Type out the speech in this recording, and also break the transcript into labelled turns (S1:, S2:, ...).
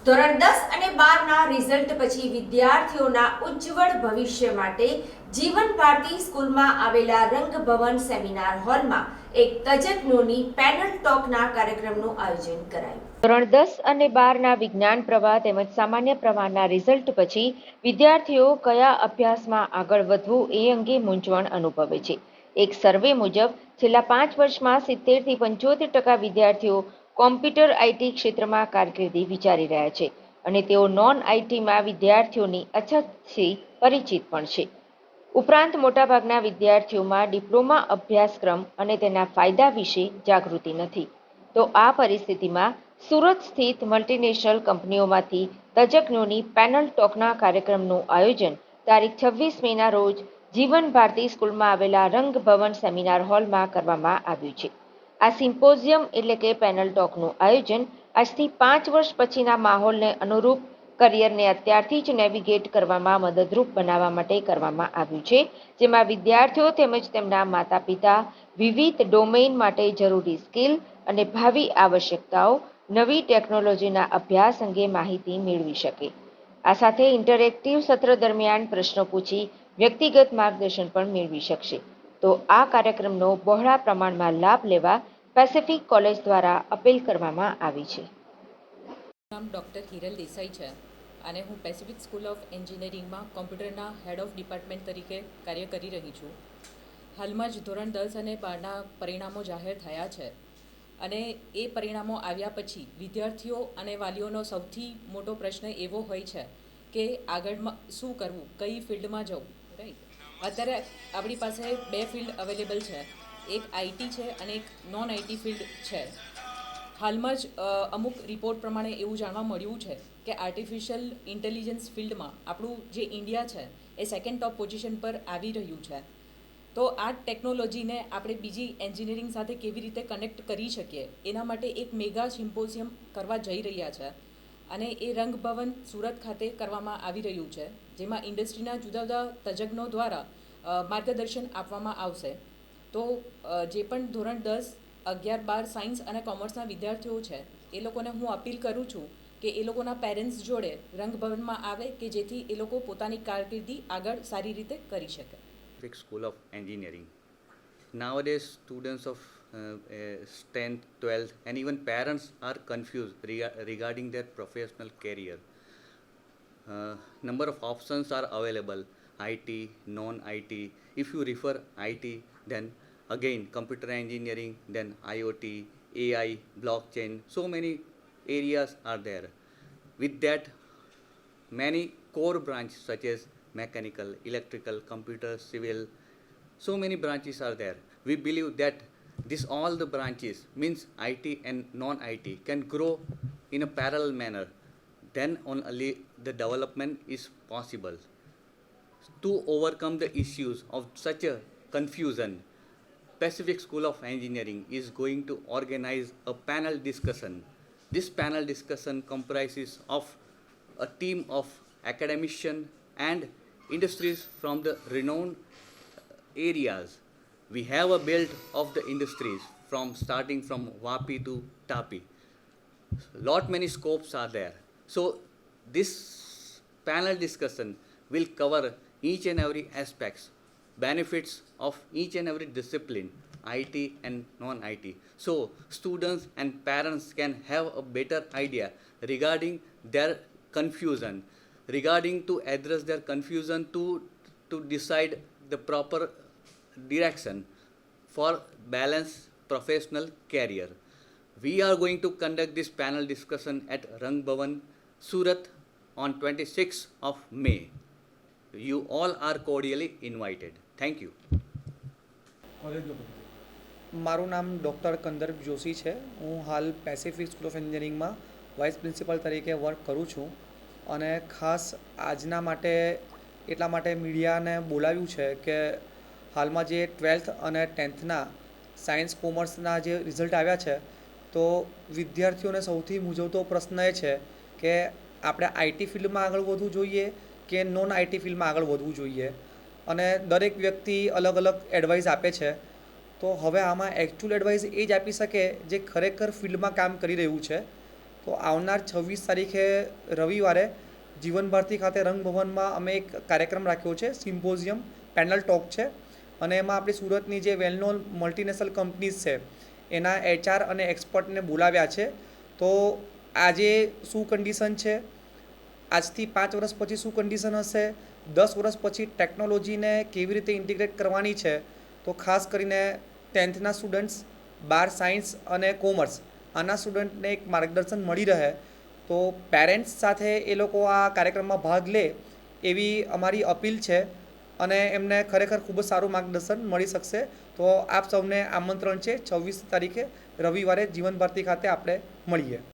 S1: ધોરણ 10 અને 12ના રિઝલ્ટ પછી વિદ્યાર્થીઓના ઉજ્જવળ ભવિષ્ય માટે જીવન ભારતી સ્કૂલમાં આવેલા રંગભવન સેમિનાર હોલમાં એક તજજ્ઞોની પેનલ ટોકના કાર્યક્રમનું આયોજન કરાયું.
S2: ધોરણ 10 અને 12ના વિજ્ઞાન પ્રવાહ તેમજ સામાન્ય પ્રવાહના રિઝલ્ટ પછી વિદ્યાર્થીઓ કયા અભ્યાસમાં આગળ વધવું એ અંગે મૂંઝવણ અનુભવે છે. એક સર્વે મુજબ છેલ્લા 5 વર્ષમાં 70 થી 75% વિદ્યાર્થીઓ કોમ્પ્યુટર આઈટી ક્ષેત્રમાં કારકિર્દી વિચારી રહ્યા છે અને તેઓ નોન આઈટીમાં વિદ્યાર્થીઓની અછતથી પરિચિત પણ છે. ઉપરાંત મોટાભાગના વિદ્યાર્થીઓમાં ડિપ્લોમા અભ્યાસક્રમ અને તેના ફાયદા વિશે જાગૃતિ નથી. તો આ પરિસ્થિતિમાં સુરત સ્થિત મલ્ટીનેશનલ કંપનીઓમાંથી તજજ્ઞોની પેનલ ટોકના કાર્યક્રમનું આયોજન તારીખ 26 મેના રોજ જીવન ભારતી સ્કૂલમાં આવેલા રંગભવન સેમિનાર હોલમાં કરવામાં આવ્યું છે. આ સિમ્પોઝિયમ એટલે કે પેનલ ટોકનું આયોજન આજથી 5 વર્ષ પછીના માહોલને અનુરૂપ કરિયરને અત્યારથી જ નેવિગેટ કરવામાં મદદરૂપ બનાવવા માટે કરવામાં આવ્યું છે, જેમાં વિદ્યાર્થીઓ તેમજ તેમના માતા પિતા વિવિધ ડોમેઇન માટે જરૂરી સ્કિલ અને ભાવિ આવશ્યકતાઓ, નવી ટેકનોલોજીના અભ્યાસ અંગે માહિતી મેળવી શકે. આ સાથે ઇન્ટરેક્ટિવ સત્ર દરમિયાન પ્રશ્નો પૂછી વ્યક્તિગત માર્ગદર્શન પણ મેળવી શકશે. તો આ કાર્યક્રમનો બહોળા પ્રમાણમાં લાભ લેવા પેસિફિક કોલેજ દ્વારા અપીલ કરવામાં આવી છે.
S3: નામ ડૉક્ટર હિરલ દેસાઈ છે અને હું પેસિફિક સ્કૂલ ઓફ એન્જિનિયરિંગમાં કોમ્પ્યુટરના હેડ ઓફ ડિપાર્ટમેન્ટ તરીકે કાર્ય કરી રહી છું. હાલમાં જ ધોરણ 10 અને 12ના પરિણામો જાહેર થયા છે અને એ પરિણામો આવ્યા પછી વિદ્યાર્થીઓ અને વાલીઓનો સૌથી મોટો પ્રશ્ન એવો હોય છે કે આગળમાં શું કરવું, કઈ ફિલ્ડમાં જવું. રાઈટ, અત્યારે આપણી પાસે 2 ફિલ્ડ અવેલેબલ છે, એક આઈટી છે અને એક નોન આઈટી ફિલ્ડ છે. હાલમાં જ અમુક રિપોર્ટ પ્રમાણે એવું જાણવા મળ્યું છે કે આર્ટિફિશિયલ ઇન્ટેલિજન્સ ફિલ્ડમાં આપણું જે ઇન્ડિયા છે એ સેકન્ડ ટોપ પોઝિશન પર આવી રહ્યું છે. તો આ ટેકનોલોજીને આપણે બીજી એન્જિનિયરિંગ સાથે કેવી રીતે કનેક્ટ કરી શકીએ એના માટે એક મેગા સિમ્પોઝિયમ કરવા જઈ રહ્યા છે અને એ રંગભવન સુરત ખાતે કરવામાં આવી રહ્યું છે, જેમાં ઇન્ડસ્ટ્રીના જુદા જુદા તજજ્ઞો દ્વારા માર્ગદર્શન આપવામાં આવશે. તો જે પણ ધોરણ 10, 11, 12 સાયન્સ અને કોમર્સના વિદ્યાર્થીઓ છે એ લોકોને હું અપીલ કરું છું કે એ લોકોના પેરેન્ટ્સ જોડે રંગભવનમાં આવે કે જેથી એ લોકો પોતાની કારકિર્દી આગળ સારી રીતે કરી શકે.
S4: School of Engineering. Nowadays, students of 10th, 12th, and even parents are confused regarding their professional career. Number of options are available: IT, non-IT. If you refer IT, then again computer engineering, then IoT, AI, blockchain. So many areas are there. With that, many core branches such as mechanical, electrical, computer, civil, so many branches are there. We believe that this all the branches means IT and non-IT can grow in a parallel manner. Then only the development is possible. To overcome the issues of such a confusion, Pacific School of Engineering is going to organize a panel discussion. This panel discussion comprises of a team of academicians and industries from the renowned areas. We have a belt of the industries starting from Vapi to Tapi. Lot many scopes are there. So this panel discussion will cover each and every aspects, benefits of each and every discipline, IT and non-IT. So students and parents can have a better idea regarding their confusion, regarding to address their confusion, to decide the proper direction for balanced professional career. We are going to conduct this panel discussion at Rangabhavan, Surat on 26th of May. You all are cordially invited. Thank you.
S5: મારું નામ doctor Kandarp Joshi છે. હું હાલ Pacific school of એન્જિનિયરિંગમાં vice principal તરીકે work કરું છું અને ખાસ આજના માટે એટલા માટે મીડિયાને બોલાવ્યું છે કે હાલમાં જે 12th અને 10thના સાયન્સ કોમર્સના જે રિઝલ્ટ આવ્યા છે તો વિદ્યાર્થીઓને સૌથી મૂંઝવતો પ્રશ્ન એ છે કે આપણે આઈટી ફિલ્ડમાં આગળ વધવું જોઈએ કે નોન આઈટી ફિલ્ડમાં આગળ વધવું જોઈએ અને દરેક વ્યક્તિ અલગ અલગ એડવાઇસ આપે છે. તો હવે આમાં એકચ્યુઅલ એડવાઇસ એ જ આપી શકે જે ખરેખર ફિલ્ડમાં કામ કરી રહ્યું છે તો આવનાર 26 તારીખે રવિવારે જીવન ભારતી ખાતે રંગભવનમાં અમે એક કાર્યક્રમ રાખ્યો છે, સિમ્પોઝિયમ પેનલ ટોક છે, અને એમાં આપણી સુરતની જે વેલ નોન મલ્ટીનેશનલ કંપનીઝ છે એના HR અને એક્સપર્ટને બોલાવ્યા છે. તો આજે શું કન્ડિશન છે, આજથી 5 વર્ષ પછી શું કન્ડિશન હશે, 10 વર્ષ પછી ટેકનોલોજીને કેવી રીતે ઇન્ટિગ્રેટ કરવાની છે, તો ખાસ કરીને 10થના સ્ટુડન્ટ્સ, 12 સાયન્સ અને કોમર્સ આના સ્ટુડન્ટને એક માર્ગદર્શન મળી રહે, તો પેરેન્ટ્સ સાથે એ લોકો આ કાર્યક્રમમાં ભાગ લે એવી અમારી અપીલ છે અને એમને ખરેખર ખૂબ જ સારું માર્ગદર્શન મળી શકશે. તો આપ સૌને આમંત્રણ છે 26 તારીખે રવિવારે જીવન ભારતી ખાતે આપણે મળીએ.